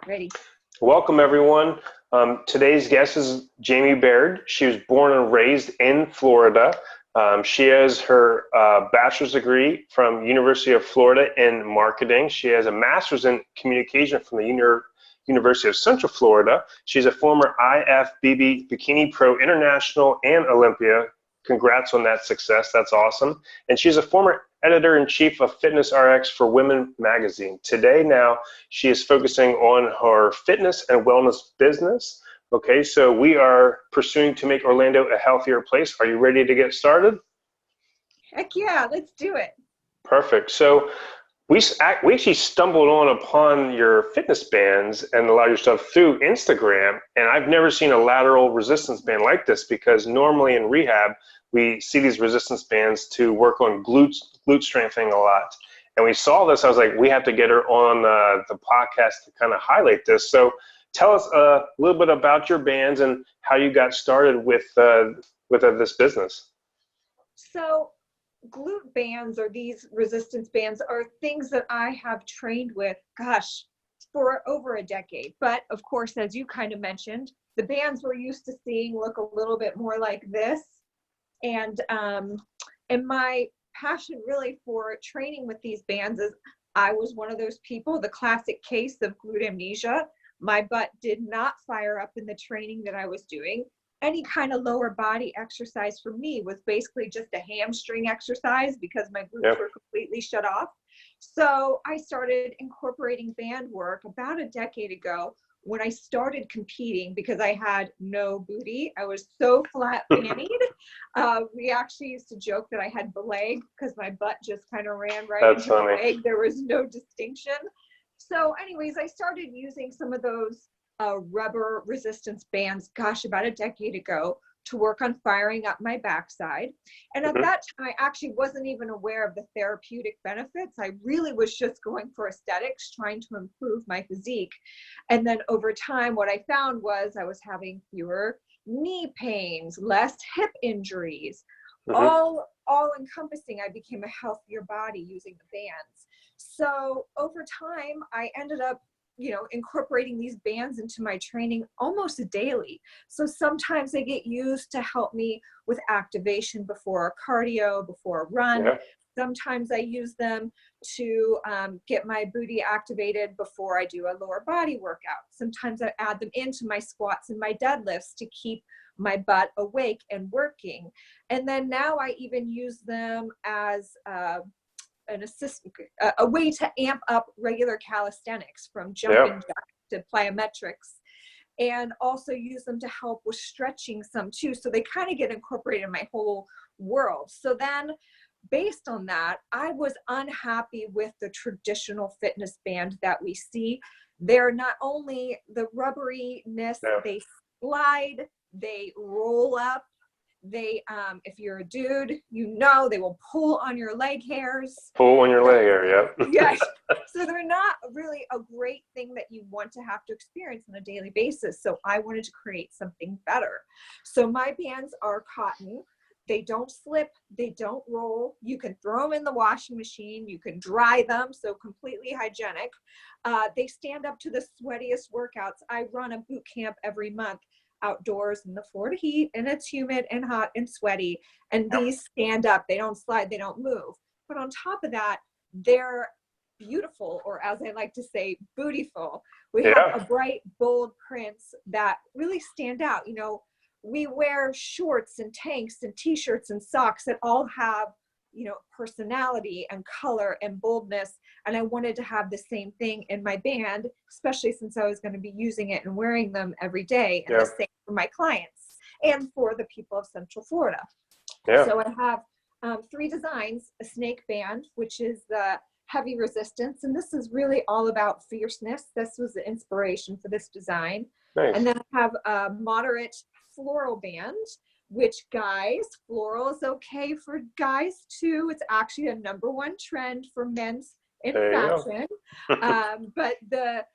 Ready. Welcome, everyone. Today's guest is Jaime Baird. She was born and raised in Florida. She has her bachelor's degree from University of Florida in marketing. She has a master's in communication from the University of Central Florida. She's a former IFBB Bikini Pro International and Olympia. Congrats on that success. That's awesome. And she's a former editor-in-chief of Fitness RX for Women magazine. Today now, she is focusing on her fitness and wellness business. Okay, so we are pursuing to make Orlando a healthier place. Are you ready to get started? Heck yeah, let's do it. Perfect. So we actually stumbled upon your fitness bands and a lot of your stuff through Instagram, and I've never seen a lateral resistance band like this because normally in rehab, we see these resistance bands to work on glute strengthening a lot. And we saw this, I was like, we have to get her on the podcast to kind of highlight this. So tell us a little bit about your bands and how you got started with this business. So glute bands or these resistance bands are things that I have trained with, gosh, for over a decade. But of course, as you kind of mentioned, the bands we're used to seeing look a little bit more like this. And my passion really for training with these bands is I was one of those people, the classic case of glute amnesia. My butt did not fire up in the training that I was doing. Any kind of lower body exercise for me was basically just a hamstring exercise because my glutes were completely shut off. So I started incorporating band work about a decade ago when I started competing because I had no booty. I was so flat fannied. We actually used to joke that I had beleg because my butt just kind of ran right into the leg. There was no distinction. So anyways, I started using some of those rubber resistance bands, gosh, about a decade ago to work on firing up my backside. And at that time, I actually wasn't even aware of the therapeutic benefits. I really was just going for aesthetics, trying to improve my physique. And then over time, what I found was I was having fewer knee pains, less hip injuries, all encompassing. I became a healthier body using the bands. So over time, I ended up incorporating these bands into my training almost daily. So sometimes they get used to help me with activation before a cardio, before a run. Yeah. Sometimes I use them to get my booty activated before I do a lower body workout. Sometimes I add them into my squats and my deadlifts to keep my butt awake and working. And then now I even use them as an assistant, a way to amp up regular calisthenics from jumping jacks to plyometrics, and also use them to help with stretching some too. So they kind of get incorporated in my whole world. So then based on that, I was unhappy with the traditional fitness band that we see. They're not only the rubberiness, they slide, they roll up. They, if you're a dude, they will pull on your leg hairs. Pull on your leg hair, yeah. Yes. So they're not really a great thing that you want to have to experience on a daily basis. So I wanted to create something better. So my bands are cotton. They don't slip. They don't roll. You can throw them in the washing machine. You can dry them. So completely hygienic. They stand up to the sweatiest workouts. I run a boot camp every month outdoors in the Florida heat, and it's humid and hot and sweaty, and these stand up. They don't slide, they don't move. But on top of that, they're beautiful, or as I like to say, bootyful. We have a bright, bold prints that really stand out. We wear shorts and tanks and t-shirts and socks that all have personality and color and boldness. And I wanted to have the same thing in my band, especially since I was going to be using it and wearing them every day. And the same for my clients and for the people of Central Florida. So I have 3 designs: a snake band, which is the heavy resistance. And this is really all about fierceness. This was the inspiration for this design. Nice. And then I have a moderate floral band, which floral is okay for guys too. It's actually a #1 trend for men's in fashion. But the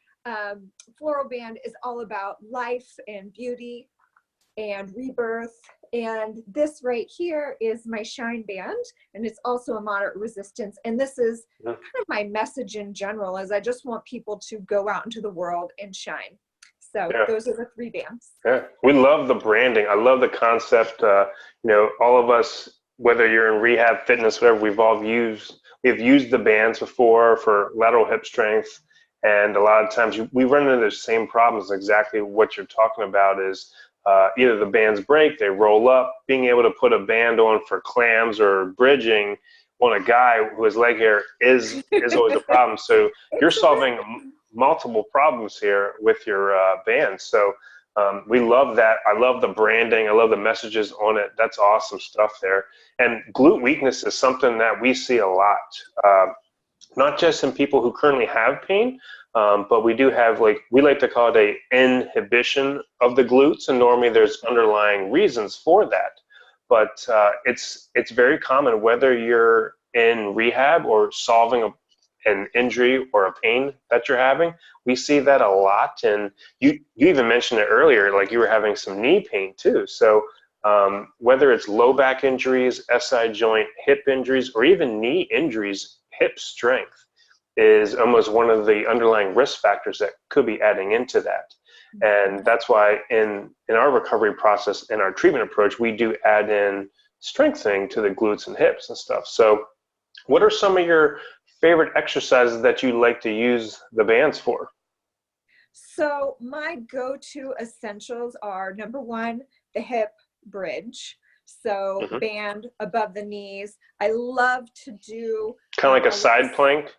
floral band is all about life and beauty. and Rebirth. And this right here is my Shine band, and it's also a moderate resistance. And this is kind of my message in general, is I just want people to go out into the world and shine. So those are the 3 bands. Yeah, we love the branding. I love the concept. All of us, whether you're in rehab, fitness, whatever, we've used the bands before for lateral hip strength. And a lot of times we run into the same problems. Exactly what you're talking about is either the bands break, they roll up. Being able to put a band on for clams or bridging on a guy who has leg hair is always a problem. So you're solving multiple problems here with your band. So we love that. I love the branding. I love the messages on it. That's awesome stuff there. And glute weakness is something that we see a lot, not just in people who currently have pain, but we do have, we like to call it a inhibition of the glutes, and normally there's underlying reasons for that. But it's very common, whether you're in rehab or solving an injury or a pain that you're having. We see that a lot. And you even mentioned it earlier, like you were having some knee pain too. So whether it's low back injuries, SI joint, hip injuries, or even knee injuries, hip strength is almost one of the underlying risk factors that could be adding into that. And that's why in our recovery process, in our treatment approach, we do add in strengthening to the glutes and hips and stuff. So what are some of your favorite exercises that you like to use the bands for? So my go-to essentials are, number 1, the hip bridge. So band above the knees. I love to do kind of like a side plank.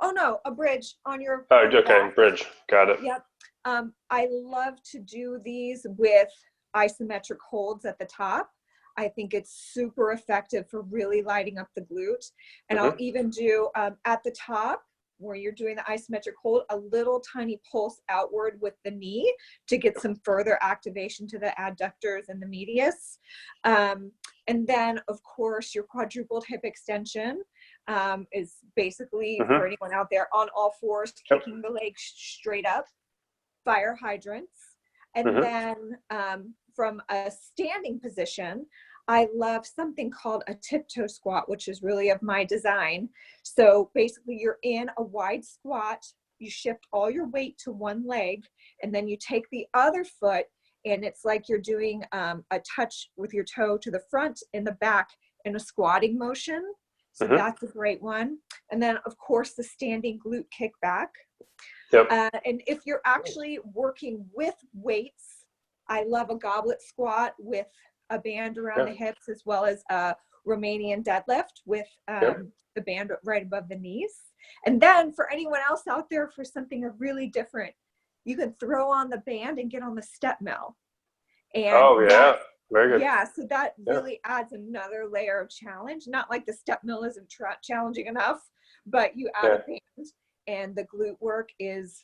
Oh no, a bridge on your okay, back. Bridge, got it. Yep. I love to do these with isometric holds at the top. I think it's super effective for really lighting up the glute. And I'll even do at the top, where you're doing the isometric hold, a little tiny pulse outward with the knee to get some further activation to the adductors and the medius. And then, of course, your quadrupled hip extension is basically, for anyone out there, on all fours, kicking the legs straight up, fire hydrants. And then from a standing position, I love something called a tiptoe squat, which is really of my design. So basically you're in a wide squat, you shift all your weight to one leg, and then you take the other foot, and it's like you're doing a touch with your toe to the front and the back in a squatting motion. So that's a great one. And then of course the standing glute kickback. And if you're actually working with weights, I love a goblet squat with a band around the hips, as well as a Romanian deadlift with the band right above the knees. And then for anyone else out there, for something really different, you can throw on the band and get on the step mill. And very good. Yeah, so that really adds another layer of challenge. Not like the step mill isn't challenging enough, but you add a band, and the glute work is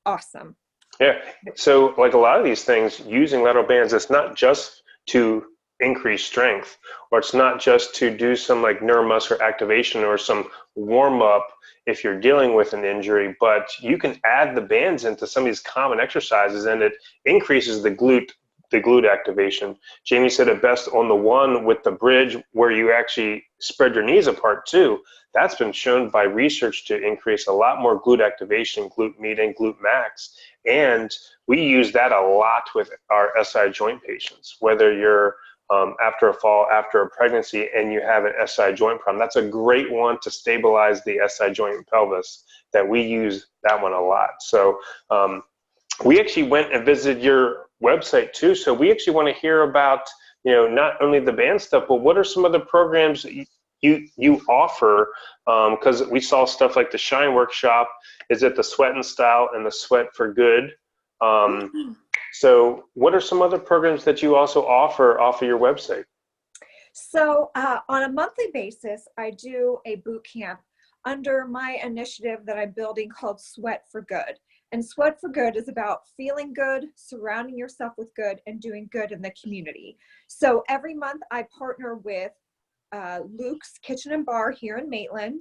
awesome. Yeah, so like a lot of these things, using lateral bands, it's not just to increase strength, or it's not just to do some like neuromuscular activation or some warm up if you're dealing with an injury, but you can add the bands into some of these common exercises, and it increases the glute activation. Jaime said it best on the one with the bridge, where you actually spread your knees apart too. That's been shown by research to increase a lot more glute activation, glute med and glute max. And we use that a lot with our SI joint patients, whether you're after a fall, after a pregnancy, and you have an SI joint problem. That's a great one to stabilize the SI joint and pelvis, that we use that one a lot. So we actually went and visited your website too. So we actually want to hear about, not only the band stuff, but what are some other programs you offer? Because we saw stuff like the Shine Workshop. Is it the Sweat and Style and the Sweat for Good? So what are some other programs that you also offer off of your website? So on a monthly basis, I do a boot camp under my initiative that I'm building called Sweat for Good. And Sweat for Good is about feeling good, surrounding yourself with good, and doing good in the community. So every month I partner with Luke's Kitchen and Bar here in Maitland,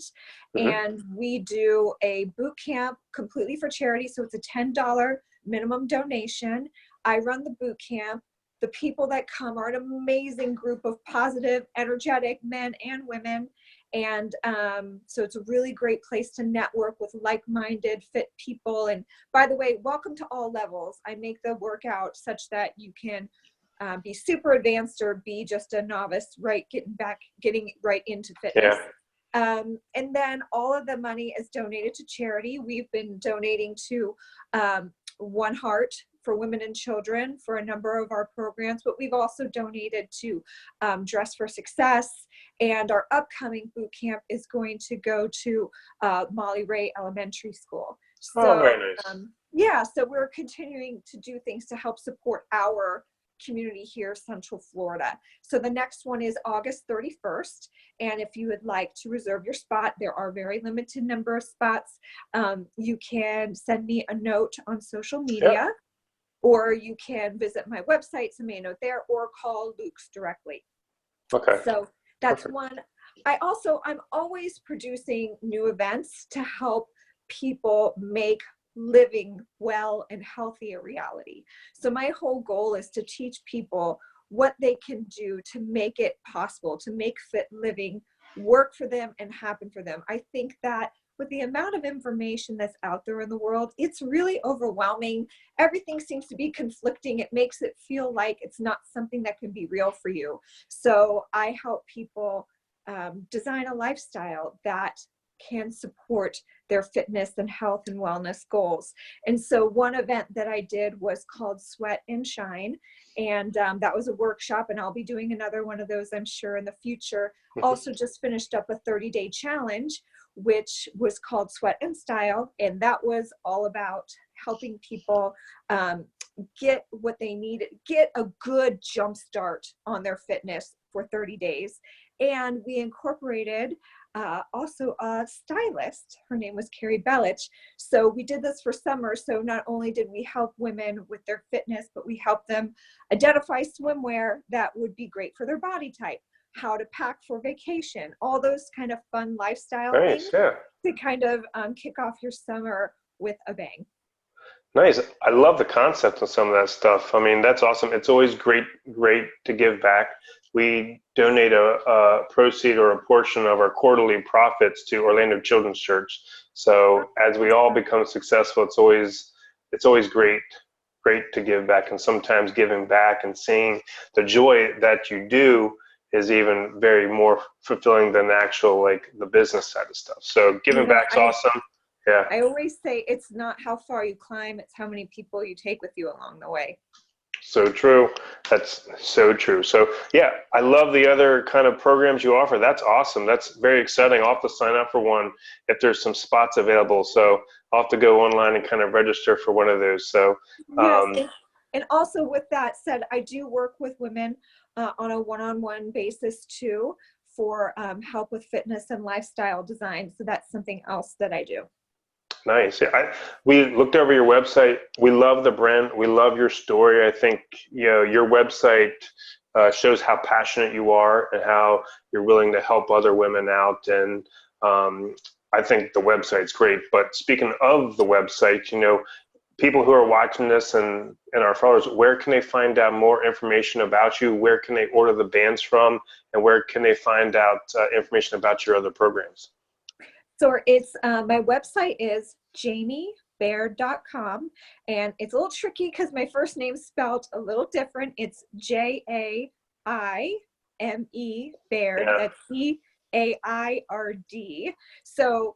and we do a boot camp completely for charity. So it's a $10 minimum donation. I run the boot camp. The people that come are an amazing group of positive, energetic men and women. And so it's a really great place to network with like-minded, fit people. And by the way, welcome to all levels. I make the workout such that you can be super advanced or be just a novice, right? Getting right into fitness. And then all of the money is donated to charity. We've been donating to One Heart for women and children for a number of our programs, but we've also donated to Dress for Success, and our upcoming boot camp is going to go to Molly Ray Elementary School. So, very nice. Yeah, so we're continuing to do things to help support our community here, Central Florida. So the next one is August 31st. And if you would like to reserve your spot, there are very limited number of spots. You can send me a note on social media, or you can visit my website, send me a note there, or call Luke's directly. Okay. So that's one. I'm always producing new events to help people make living well and healthy a reality. So my whole goal is to teach people what they can do to make it possible, to make fit living work for them and happen for them. I think that with the amount of information that's out there in the world, it's really overwhelming. Everything seems to be conflicting. It makes it feel like it's not something that can be real for you. So I help people design a lifestyle that can support their fitness and health and wellness goals. And so one event that I did was called Sweat and Shine. And that was a workshop, and I'll be doing another one of those, I'm sure, in the future. Also just finished up a 30-day challenge, which was called Sweat and Style. And that was all about helping people get what they need, get a good jump start on their fitness for 30 days. And we incorporated also a stylist. Her name was Carrie Bellich. So we did this for summer. So not only did we help women with their fitness, but we helped them identify swimwear that would be great for their body type, how to pack for vacation, all those kind of fun lifestyle things to kind of kick off your summer with a bang. Nice. I love the concept of some of that stuff. I mean, that's awesome. It's always great to give back. We donate a proceed or a portion of our quarterly profits to Orlando Children's Church. So as we all become successful, it's always great to give back. And sometimes giving back and seeing the joy that you do is even very more fulfilling than the actual, like, the business side of stuff. So giving back's awesome. Yeah. I always say it's not how far you climb, it's how many people you take with you along the way. So true. That's so true. So yeah, I love the other kind of programs you offer. That's awesome. That's very exciting. I'll have to sign up for one if there's some spots available. So I'll have to go online and kind of register for one of those. So yes, and also with that said, I do work with women on a one-on-one basis too for help with fitness and lifestyle design. So that's something else that I do. Nice. Yeah, we looked over your website. We love the brand. We love your story. I think your website shows how passionate you are and how you're willing to help other women out. And I think the website's great. But speaking of the website, people who are watching this and our followers, where can they find out more information about you? Where can they order the bands from? And where can they find out information about your other programs? So it's my website is JaimeBaird.com, and it's a little tricky because my first name's spelled a little different. It's Jaime Baird. That's Baird. So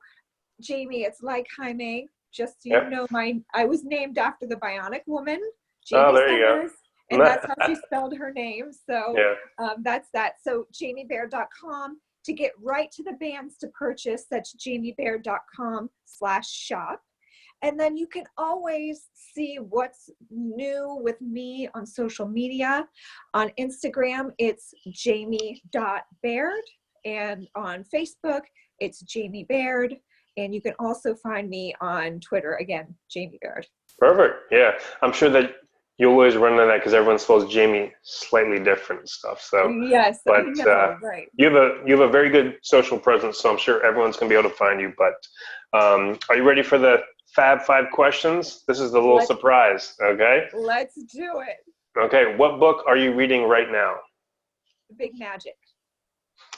Jaime, it's like Jaime. Just so you know, I was named after the Bionic Woman, Jaime Sanders, and that's how she spelled her name. So that's that. So JaimeBaird.com. To get right to the bands to purchase, that's JaimeBaird.com/shop. And then you can always see what's new with me on social media. On Instagram, it's Jaime.Baird. And on Facebook, it's Jaime Baird. And you can also find me on Twitter, again, Jaime Baird. Perfect. Yeah. I'm sure that you'll always run into that because everyone spells Jaime slightly different and stuff. So yes, but right. You have a very good social presence, so I'm sure everyone's gonna be able to find you. But are you ready for the Fab 5 questions? This is the little surprise. Okay. Let's do it. Okay, what book are you reading right now? The Big Magic.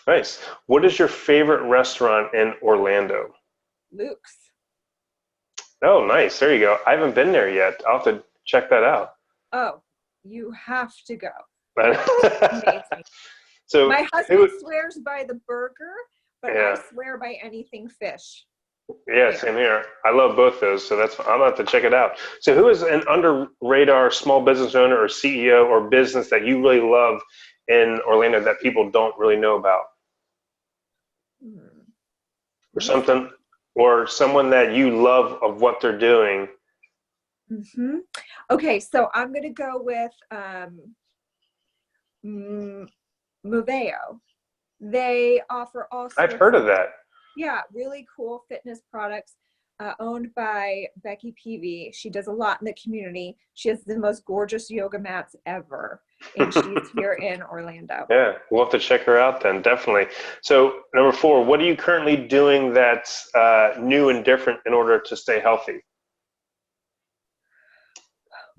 Nice. What is your favorite restaurant in Orlando? Luke's. Oh, nice. There you go. I haven't been there yet. I'll have to check that out. Oh, you have to go. But- Amazing. so, My husband swears by the burger, but I yeah, swear by anything fish. yeah, There. same here. I love both those, so I'm about to check it out. So, who is an under radar small business owner or CEO or business that you really love in Orlando that people don't really know about, Hmm. or Let me something, or someone that you love of what they're doing? Mm-hmm. Okay, so I'm going to go with Moveo. They offer all I've sorts heard of, of that. yeah, really cool fitness products, owned by Becky Peavy. She does a lot in the community. She has the most gorgeous yoga mats ever, and she's here in Orlando. Yeah, we'll have to check her out then, definitely. So, number 4, what are you currently doing that's new and different in order to stay healthy?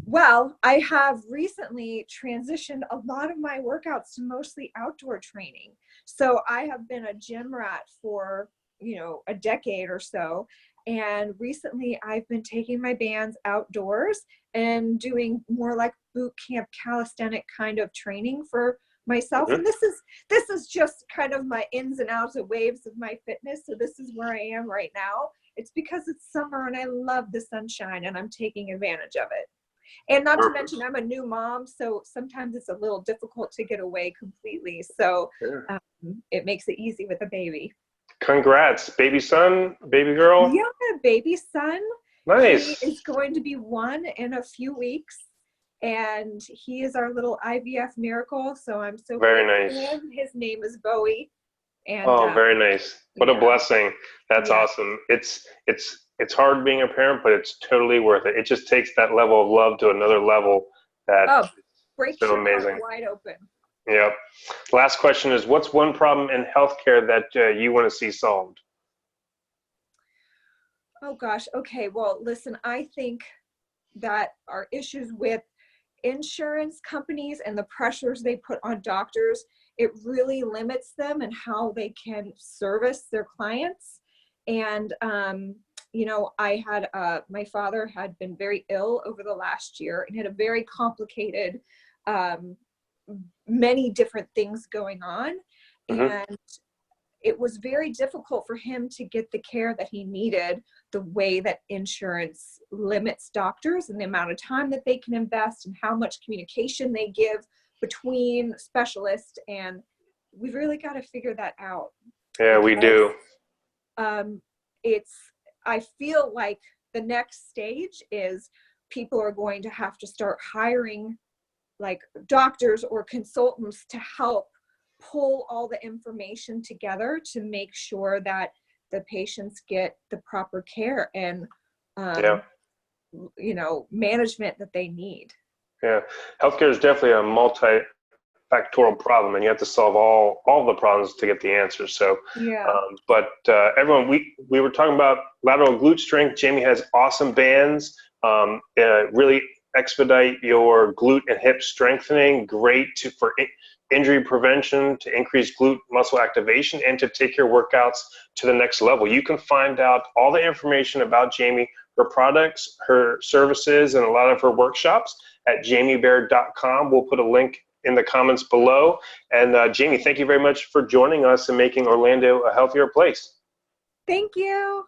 Well, I have recently transitioned a lot of my workouts to mostly outdoor training. So I have been a gym rat for, a decade or so. And recently I've been taking my bands outdoors and doing more like boot camp calisthenic kind of training for myself. Mhm. And this is just kind of my ins and outs of waves of my fitness. So this is where I am right now. It's because it's summer and I love the sunshine and I'm taking advantage of it. And not to Perfect. mention, I'm a new mom, so sometimes it's a little difficult to get away completely. So Yeah. it makes it easy with a baby. Congrats, baby son, baby girl. Yeah, baby son. He Nice. is going to be 1 in a few weeks. And he is our little IVF miracle. So I'm so Very grateful for nice. him. His name is Bowie. And Oh, very nice. What a yeah, blessing. That's yeah. awesome. It's hard being a parent, but it's totally worth it. It just takes that level of love to another level that Oh, is breaks so your heart amazing. wide open. Yep. Last question is, what's one problem in healthcare that you want to see solved? Oh gosh. Okay. Well, listen, I think that our issues with insurance companies and the pressures they put on doctors, it really limits them and how they can service their clients. And, I had, my father had been very ill over the last year and had a very complicated, um, many different things going on. Hmm. And it was very difficult for him to get the care that he needed the way that insurance limits doctors and the amount of time that they can invest and how much communication they give between specialists. And we've really got to figure that out Yeah, we because do. um, it's, I feel like the next stage is people are going to have to start hiring like doctors or consultants to help pull all the information together to make sure that the patients get the proper care and Yeah. um, management that they need. Yeah. Healthcare is definitely a multifactorial problem, and you have to solve all the problems to get the answers. So, Yeah. but everyone, we were talking about lateral glute strength. Jaime has awesome bands. Really expedite your glute and hip strengthening. Great for injury prevention, to increase glute muscle activation, and to take your workouts to the next level. You can find out all the information about Jaime, her products, her services, and a lot of her workshops at JaimeBaird.com. We'll put a link in the comments below. And Jaime, thank you very much for joining us and making Orlando a healthier place. Thank you.